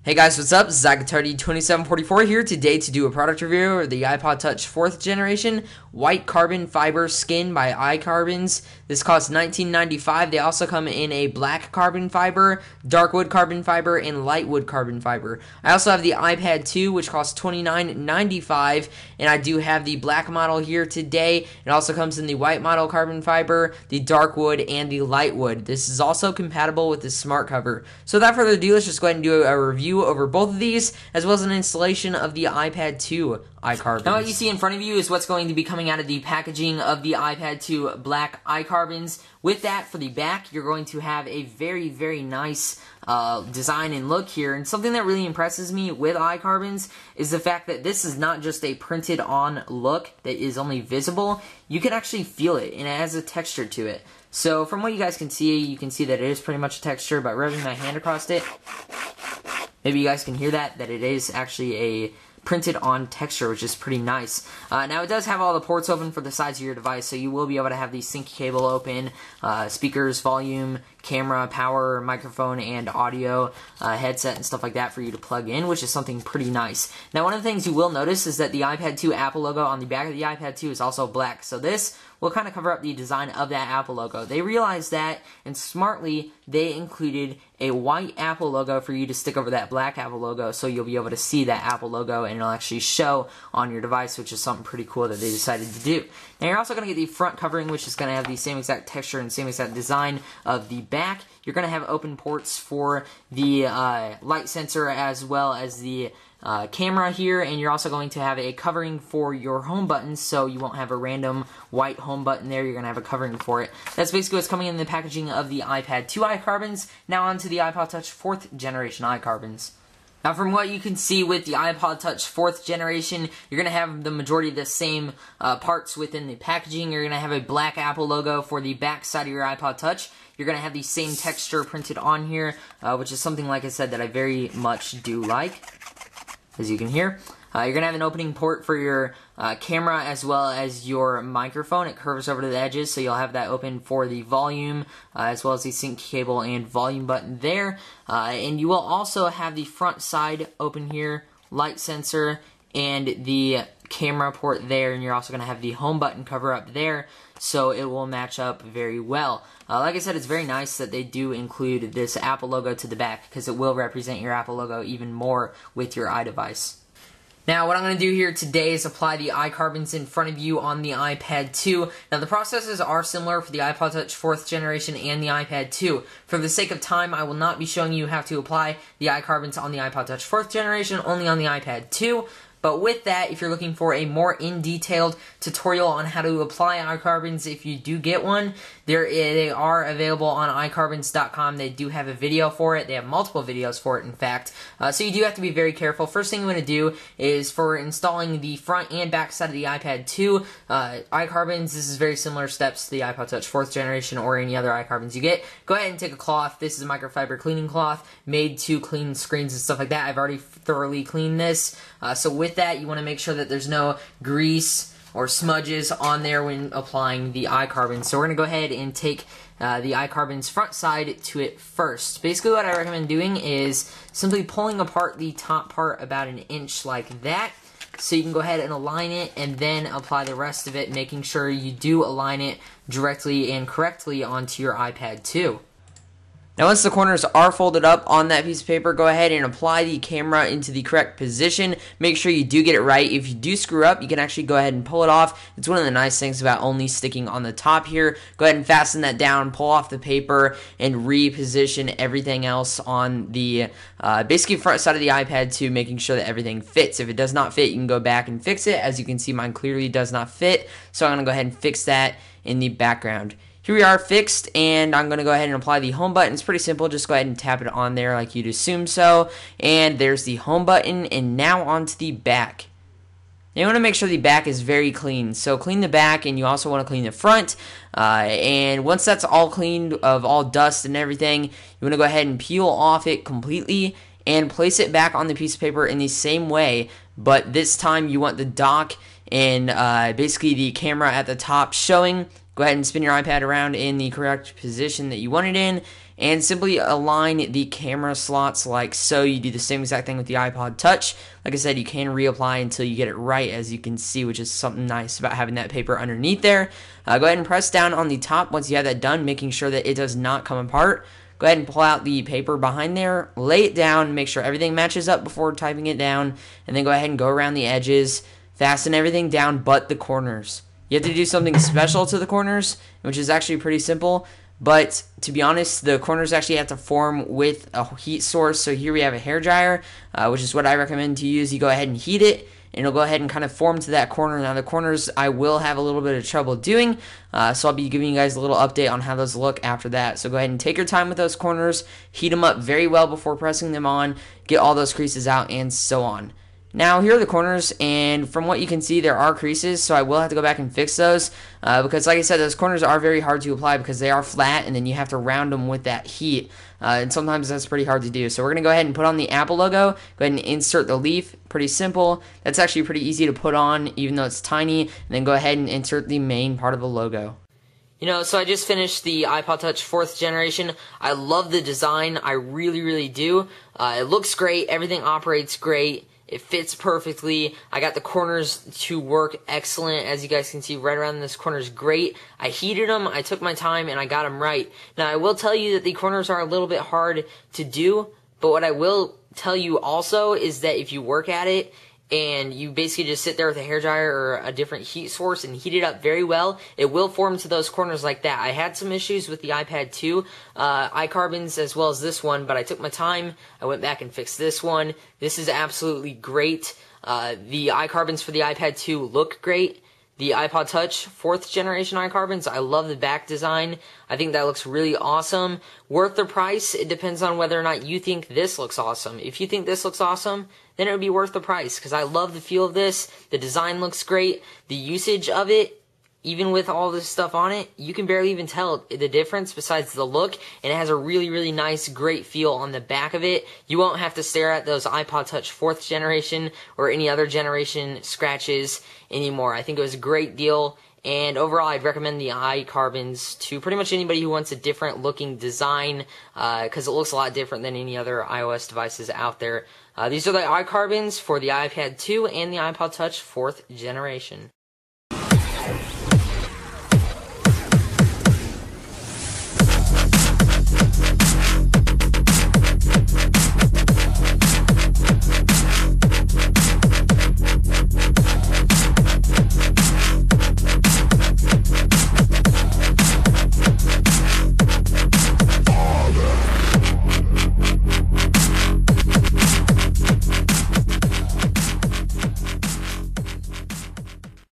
Hey guys, what's up? Zagatardi2744 here today to do a product review of the iPod Touch 4th generation white carbon fiber skin by iCarbons. This costs $19.95. They also come in a black carbon fiber, dark wood carbon fiber, and light wood carbon fiber. I also have the iPad 2, which costs $29.95, and I do have the black model here today. It also comes in the white model carbon fiber, the dark wood, and the light wood. This is also compatible with the smart cover. So without further ado, let's just go ahead and do a review over both of these, as well as an installation of the iPad 2 iCarbons. Now what you see in front of you is what's going to be coming out of the packaging of the iPad 2 black iCarbons. With that, for the back, you're going to have a very, very nice design and look here. And something that really impresses me with iCarbons is the fact that this is not just a printed on look that is only visible. You can actually feel it, and it has a texture to it. So from what you guys can see, you can see that it is pretty much a texture. By rubbing my hand across it, maybe you guys can hear that it is actually a printed on texture, which is pretty nice. Now it does have all the ports open for the sides of your device, so you will be able to have the sync cable open, speakers, volume, camera, power, microphone, and audio, headset, and stuff like that for you to plug in, which is something pretty nice. Now one of the things you will notice is that the iPad 2 Apple logo on the back of the iPad 2 is also black, so this will kind of cover up the design of that Apple logo. They realized that, and smartly, they included a white Apple logo for you to stick over that black Apple logo, so you'll be able to see that Apple logo and it'll actually show on your device, which is something pretty cool that they decided to do. Now you're also going to get the front covering, which is going to have the same exact texture and same exact design of the back. You're going to have open ports for the light sensor as well as the camera here, and you're also going to have a covering for your home buttons, so you won't have a random white home button there. You're going to have a covering for it. That's basically what's coming in the packaging of the iPad 2 iCarbons. Now on to the iPod Touch 4th generation iCarbons. Now from what you can see with the iPod Touch 4th generation, you're going to have the majority of the same parts within the packaging. You're going to have a black Apple logo for the back side of your iPod Touch. You're going to have the same texture printed on here, which is something, like I said, that I very much do like, as you can hear. You're going to have an opening port for your camera as well as your microphone. It curves over to the edges, so you'll have that open for the volume as well as the sync cable and volume button there. And you will also have the front side open here, light sensor, and the camera port there, and you're also going to have the home button cover up there, so it will match up very well. Like I said, it's very nice that they do include this Apple logo to the back, because it will represent your Apple logo even more with your iDevice. Now, what I'm going to do here today is apply the iCarbons in front of you on the iPad 2. Now, the processes are similar for the iPod Touch 4th generation and the iPad 2. For the sake of time, I will not be showing you how to apply the iCarbons on the iPod Touch 4th generation, only on the iPad 2. But with that, if you're looking for a more in-detailed tutorial on how to apply iCarbons, if you do get one, they are available on iCarbons.com. They do have a video for it. They have multiple videos for it, in fact. So you do have to be very careful. First thing you want to do is for installing the front and back side of the iPad 2 iCarbons. This is very similar steps to the iPod Touch 4th generation or any other iCarbons you get. Go ahead and take a cloth. This is a microfiber cleaning cloth made to clean screens and stuff like that. I've already thoroughly cleaned this. So with that, you want to make sure that there's no grease or smudges on there when applying the iCarbons. So we're going to go ahead and take the iCarbons front side to it first. Basically what I recommend doing is simply pulling apart the top part about an inch like that, so you can go ahead and align it and then apply the rest of it, making sure you do align it directly and correctly onto your iPad 2. Now once the corners are folded up on that piece of paper, go ahead and apply the camera into the correct position. Make sure you do get it right. If you do screw up, you can actually go ahead and pull it off. It's one of the nice things about only sticking on the top here. Go ahead and fasten that down, pull off the paper, and reposition everything else on the basically front side of the iPad 2, making sure that everything fits. If it does not fit, you can go back and fix it. As you can see, mine clearly does not fit, so I'm going to go ahead and fix that in the background. Here we are fixed, and I'm going to go ahead and apply the home button. It's pretty simple. Just go ahead and tap it on there like you'd assume so. And there's the home button, and now onto the back. Now you want to make sure the back is very clean. So clean the back, and you also want to clean the front. And once that's all cleaned of all dust and everything, you want to go ahead and peel off it completely and place it back on the piece of paper in the same way. But this time you want the dock and basically the camera at the top showing. Go ahead and spin your iPad around in the correct position that you want it in, and simply align the camera slots like so. You do the same exact thing with the iPod Touch. Like I said, you can reapply until you get it right, as you can see, which is something nice about having that paper underneath there. Go ahead and press down on the top once you have that done, making sure that it does not come apart. Go ahead and pull out the paper behind there, lay it down, make sure everything matches up before typing it down, and then go ahead and go around the edges, fasten everything down but the corners. You have to do something special to the corners, which is actually pretty simple. But to be honest, the corners actually have to form with a heat source. So here we have a hairdryer, which is what I recommend to use. You go ahead and heat it, and it'll go ahead and kind of form to that corner. Now the corners I will have a little bit of trouble doing, so I'll be giving you guys a little update on how those look after that. So go ahead and take your time with those corners, heat them up very well before pressing them on, get all those creases out, and so on. Now, here are the corners, and from what you can see, there are creases, so I will have to go back and fix those, because like I said, those corners are very hard to apply because they are flat, and then you have to round them with that heat, and sometimes that's pretty hard to do. So we're going to go ahead and put on the Apple logo, go ahead and insert the leaf, pretty simple. That's actually pretty easy to put on, even though it's tiny, and then go ahead and insert the main part of the logo. You know, so I just finished the iPod Touch 4th generation. I love the design, I really, really do. It looks great, everything operates great. It fits perfectly. I got the corners to work excellent. As you guys can see, right around this corner is great. I heated them, I took my time, and I got them right. Now, I will tell you that the corners are a little bit hard to do, but what I will tell you also is that if you work at it, and you basically just sit there with a hairdryer or a different heat source and heat it up very well, it will form to those corners like that. I had some issues with the iPad 2, iCarbons as well as this one, but I took my time. I went back and fixed this one. This is absolutely great. The iCarbons for the iPad 2 look great. The iPod Touch 4th generation iCarbons, I love the back design. I think that looks really awesome. Worth the price, it depends on whether or not you think this looks awesome. If you think this looks awesome, then it would be worth the price, because I love the feel of this. The design looks great. The usage of it, even with all this stuff on it, you can barely even tell the difference besides the look, and it has a really, really nice, great feel on the back of it. You won't have to stare at those iPod Touch 4th generation or any other generation scratches anymore. I think it was a great deal, and overall I'd recommend the iCarbons to pretty much anybody who wants a different looking design, because it looks a lot different than any other iOS devices out there. These are the iCarbons for the iPad 2 and the iPod Touch 4th generation.